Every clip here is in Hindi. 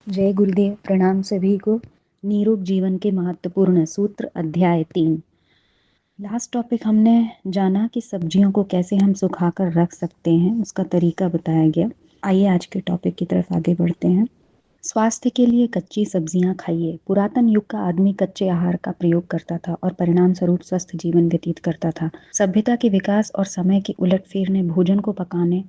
जय गुरुदेव। प्रणाम सभी को। निरोग जीवन के महत्वपूर्ण सूत्र अध्याय 3। लास्ट टॉपिक हमने जाना कि सब्जियों को कैसे हम सुखाकर रख सकते हैं, उसका तरीका बताया गया। आइए आज के टॉपिक की तरफ आगे बढ़ते हैं। स्वास्थ्य के लिए कच्ची सब्जियां खाइए। पुरातन युग का आदमी कच्चे आहार का प्रयोग करता था और परिणाम स्वरूप स्वस्थ जीवन व्यतीत करता था। सभ्यता के विकास और समय की उलटफेर ने भोजन को पकाने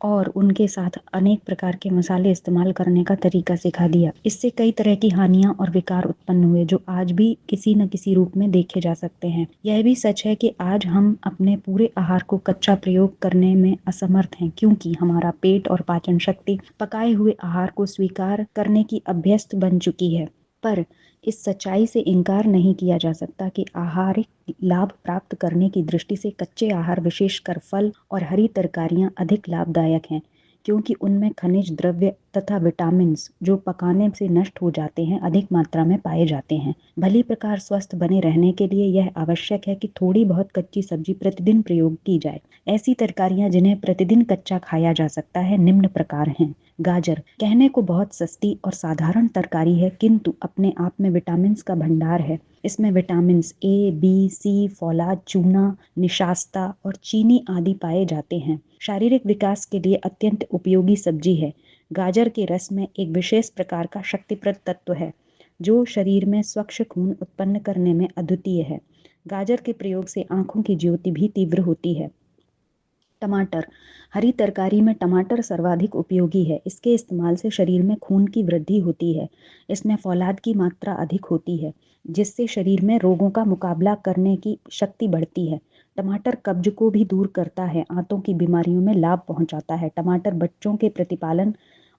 और उनके साथ अनेक प्रकार के मसाले इस्तेमाल करने का तरीका सिखा दिया। इससे कई तरह की हानियां और विकार उत्पन्न हुए जो आज भी किसी न किसी रूप में देखे जा सकते हैं। यह भी सच है कि आज हम अपने पूरे आहार को कच्चा प्रयोग करने में असमर्थ हैं, क्योंकि हमारा पेट और पाचन शक्ति पकाए हुए आहार को स्वीकार करने की अभ्यस्त बन चुकी है। पर इस सच्चाई से इनकार नहीं किया जा सकता कि आहारिक लाभ प्राप्त करने की दृष्टि से कच्चे आहार, विशेषकर फल और हरी तरकारियां अधिक लाभदायक हैं, क्योंकि उनमें खनिज द्रव्य तथा विटामिन्स जो पकाने से नष्ट हो जाते हैं अधिक मात्रा में पाए जाते हैं। भली प्रकार स्वस्थ बने रहने के लिए यह आवश्यक है कि थोड़ी बहुत कच्ची सब्जी प्रतिदिन प्रयोग की जाए। ऐसी तरकारियां जिन्हें प्रतिदिन कच्चा खाया जा सकता है निम्न प्रकार हैं। गाजर कहने को बहुत सस्ती और साधारण तरकारी है, किंतु अपने आप में विटामिन्स का भंडार है। इसमें विटामिन्स ए, बी, सी, फौलाद, चूना, निशास्ता और चीनी आदि पाए जाते हैं। शारीरिक विकास के लिए अत्यंत उपयोगी सब्जी है। गाजर के रस में एक विशेष प्रकार का शक्तिप्रद तत्व है जो शरीर में स्वच्छ खून उत्पन्न करने में अद्वितीय है। गाजर के प्रयोग से आंखों की ज्योति भी तीव्र होती है। टमाटर। हरी तरकारी में टमाटर सर्वाधिक उपयोगी है। इसके इस्तेमाल से शरीर में खून की वृद्धि होती है। इसमें फौलाद की मात्रा अधिक होती है, जिससे शरीर में रोगों का मुकाबला करने की शक्ति बढ़ती है। टमाटर कब्ज को भी दूर करता है, आंतों की बीमारियों में लाभ पहुंचाता है। टमाटर बच्चों के प्रतिपालन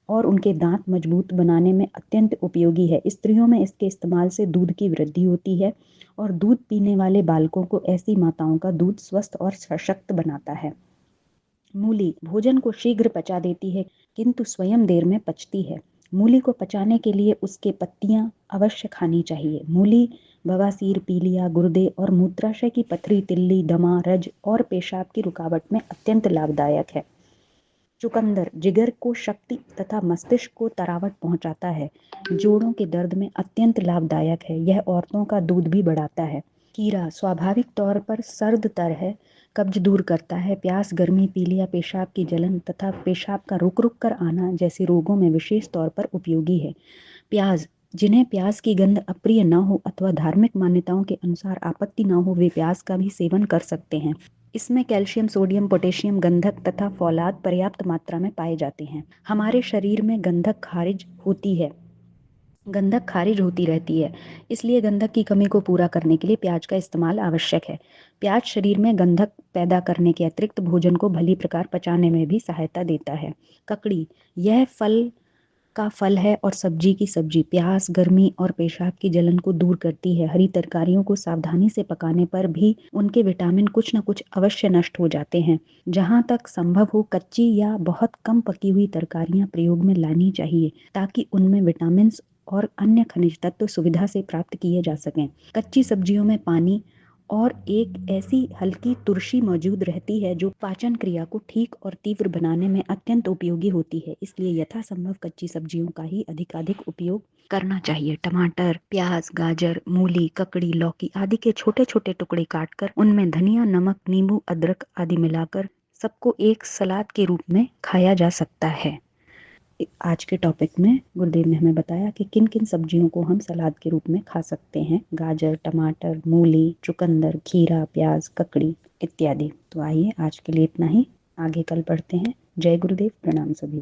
और उनके दांत मजबूत बनाने में अत्यंत उपयोगी है। स्त्रियों में इसके इस्तेमाल से दूध की वृद्धि होती है और दूध पीने वाले बालकों को ऐसी माताओं का दूध स्वस्थ और सशक्त बनाता है। मूली भोजन को शीघ्र पचा देती है, किंतु स्वयं देर में पचती है। मूली को पचाने के लिए उसके पत्तियां अवश्य खानी चाहिए। मूली बवासीर, पीलिया, गुर्दे और मूत्राशय की पथरी, तिल्ली, दमा, रज और पेशाब की रुकावट में अत्यंत लाभदायक है। चुकंदर जिगर को शक्ति तथा मस्तिष्क को तरावट पहुंचाता है। जोड़ों के दर्द में अत्यंत लाभदायक है। यह औरतों का दूध भी बढ़ाता है। खीरा स्वाभाविक तौर पर सर्द तर है, कब्ज दूर करता है। प्यास, गर्मी, पीलिया, पेशाब की जलन तथा पेशाब का रुक रुक कर आना जैसे रोगों में विशेष तौर पर उपयोगी है। प्याज जिन्हें प्याज की गंध अप्रिय न हो अथवा धार्मिक मान्यताओं के अनुसार आपत्ति न हो, वे प्याज का भी सेवन कर सकते हैं। इसमें कैल्शियम, सोडियम, पोटेशियम, गंधक तथा फौलाद पर्याप्त मात्रा में पाए जाते हैं। हमारे शरीर में गंधक खारिज होती रहती है, इसलिए गंधक की कमी को पूरा करने के लिए प्याज का इस्तेमाल आवश्यक है। प्याज शरीर में गंधक पैदा करने के अतिरिक्त भोजन को भली प्रकार पचाने में भी सहायता देता है। ककड़ी यह फल का फल है और सब्जी की सब्जी प्यास, गर्मी और पेशाब की जलन को दूर करती है। हरी तरकारियों को सावधानी से पकाने पर भी उनके विटामिन कुछ न कुछ अवश्य नष्ट हो जाते हैं। जहाँ तक संभव हो कच्ची या बहुत कम पकी हुई तरकारियां प्रयोग में लानी चाहिए, ताकि उनमें विटामिन और अन्य खनिज तत्व सुविधा से प्राप्त किए जा सकें। कच्ची सब्जियों में पानी और एक ऐसी हल्की तुरशी मौजूद रहती है जो पाचन क्रिया को ठीक और तीव्र बनाने में अत्यंत उपयोगी होती है। इसलिए यथासंभव कच्ची सब्जियों का ही अधिकाधिक उपयोग करना चाहिए। टमाटर, प्याज, गाजर, मूली, ककड़ी, लौकी आदि के छोटे छोटे टुकड़े काटकर उनमें धनिया, नमक, नींबू, अदरक आदि मिलाकर सबको एक सलाद के रूप में खाया जा सकता है। आज के टॉपिक में गुरुदेव ने हमें बताया कि किन किन सब्जियों को हम सलाद के रूप में खा सकते हैं। गाजर, टमाटर, मूली, चुकंदर, खीरा, प्याज, ककड़ी इत्यादि। तो आइए आज के लिए इतना ही, आगे कल बढ़ते हैं। जय गुरुदेव। प्रणाम सभी।